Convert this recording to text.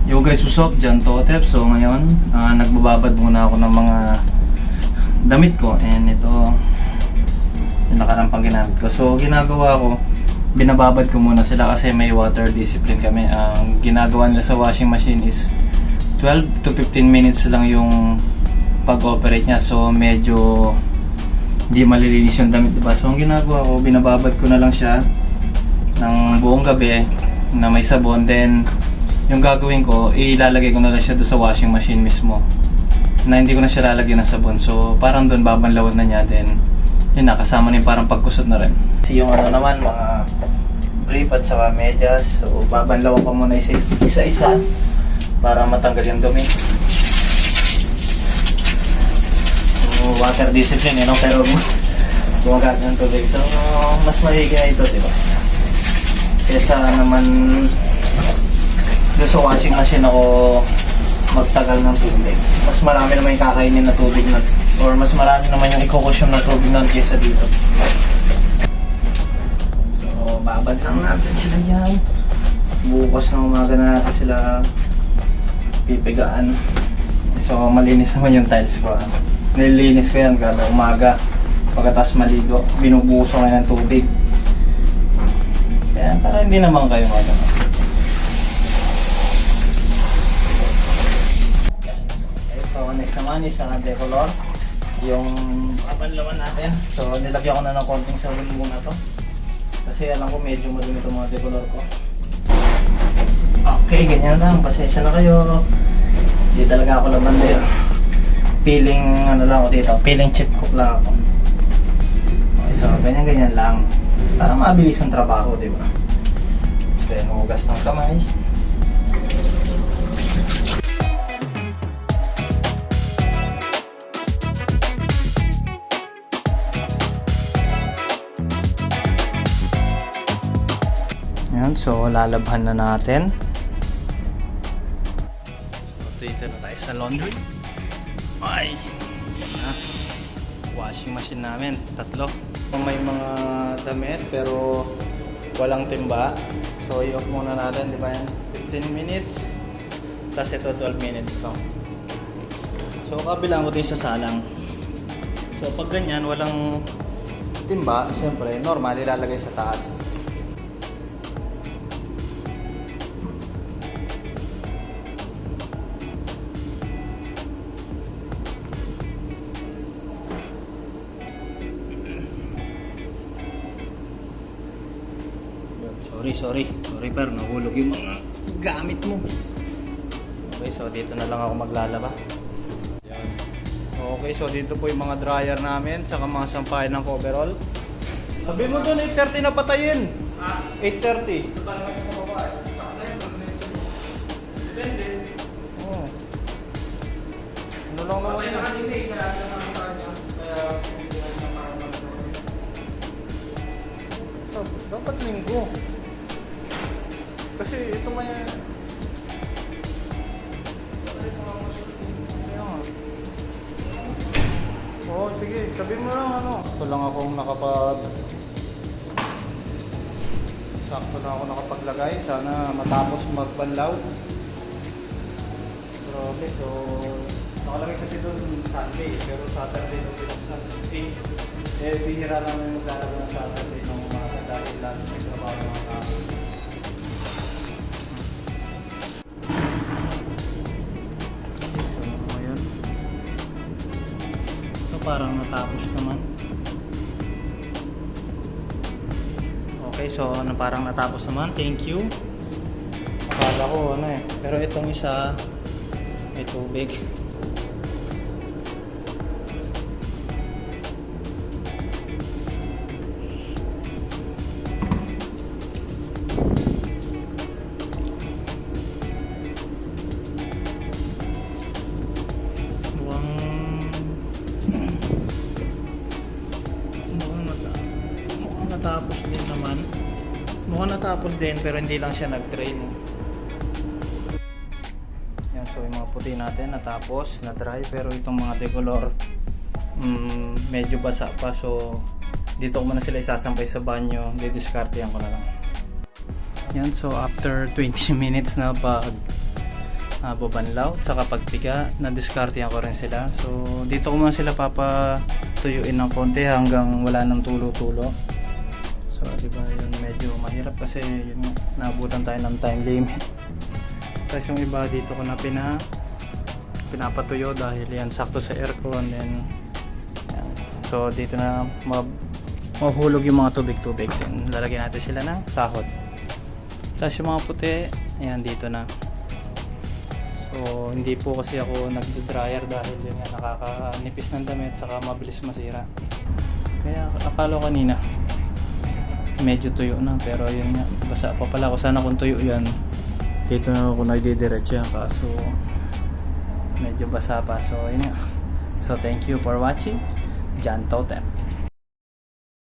Yo guys, what's up? Jan Totep. So ngayon, nagbababad muna ako ng mga damit ko. And ito, yung nakarampang ginamit ko. So ginagawa ko, binababad ko muna sila kasi may water discipline kami. Ang ginagawa nila sa washing machine is 12 to 15 minutes lang yung pag-operate niya. So medyo hindi malilinis yung damit, diba? So ang ginagawa ko, binababad ko na lang siya ng buong gabi na may sabon. Then yung gagawin ko, ilalagay ko na lang siya doon sa washing machine mismo na hindi ko na siya lalagyan ng sabon. So parang doon babanlawan na niya. Then yun na, kasama na yung parang pagkusot na rin. Kasi yung ano naman, mga brief at saka medyas, so babanlawan ko muna isa-isa para matanggal yung dumi. So water discipline, pero gumagamit ng tubig. So mas mahigi na ito, diba? Kesa naman doon sa washing machine ako magtagal ng tubig. Mas marami naman yung kakainin na tubig na, or mas marami naman yung ikukusyon na tubig na kesa dito. So babad lang natin sila dyan. Bukas na umaga na natin sila pipigaan. So malinis naman yung tiles ko. Nililinis ko yan kada umaga. Pagkatapos maligo, binubuhos ko ngayon ng tubig. Kaya para hindi naman kayo magano. So next naman is decolor, yung kapanlaman natin. So nilagyan ko na ng konting sabon muna to kasi alam ko medyo madumi itong mga decolor ko. Okay, ganyan lang, pasensya na kayo, hindi talaga ako labander. Peeling lang ako dito, peeling chip cook lang ako. Okay, so ganyan lang para mabilis ang trabaho, diba? Then hugas ng kamay. Yan, so lalabhan na natin. So dito na tayo sa laundry. Ay! Washing machine namin, 3. May mga damit pero walang timba. So i-off muna natin, di ba yan? 15 minutes. Tapos ito 12 minutes to. So kabilang ko din sa salang. So pag ganyan, walang timba, siyempre normal ilalagay sa taas. Sorry pero nahulog yung mga gamit mo. Okay, so dito na lang ako maglalaba. Okay, so dito po yung mga dryer namin saka mga sampayan ng coverall. Sabi mo doon 8:30 na patayin. 8:30. Oh. Ano lang naman yun? Dapat linggo. Kasi ito man yan. Oo, sige. Sabihin mo lang ano. Ito lang akong sakto na ako nakapaglagay. Sana matapos magbanlaw. Pero okay, so nakalagay kasi doon Sunday. Pero Saturday nung pinuksan. Bihira lang yung maglalagay ng Saturday ng mga dahil lunch may trabaho ng mga tao. Parang natapos naman. Okay, so parang natapos naman. Thank you. Akala ko pero itong isa may tubig. Mukhang natapos din pero hindi lang siya nag-drain. Yan, so yung mga puti natin natapos, na-dry, pero itong mga decolor medyo basa pa, so dito ko muna sila isasampay sa banyo, didiskartehan ko na lang. Yan, so after 20 minutes na babanlaw, saka pagpiga, na-discartehan ko rin sila. So dito ko muna sila papatuyuin ng konti hanggang wala nang tulo-tulo. So diba yun, medyo mahirap kasi yun, naabutan tayo ng time limit. Tapos yung iba dito ko na pinapatuyo dahil yan sakto sa aircon. Then yan. So dito na mahulog yung mga tubig-tubig. Then lalagyan natin sila ng sahod. Tapos yung mga puti, ayan dito na. So hindi po kasi ako nagdo-dryer dahil yun nga nakakanipis ng damit saka mabilis masira. Kaya akala ko kanina medyo tuyo na, pero yun nga, basa pa pala ako. Sana kung tuyo yan dito na ako nagdidiretso yan, kaso medyo basa pa. So yun nga. So thank you for watching John Totem.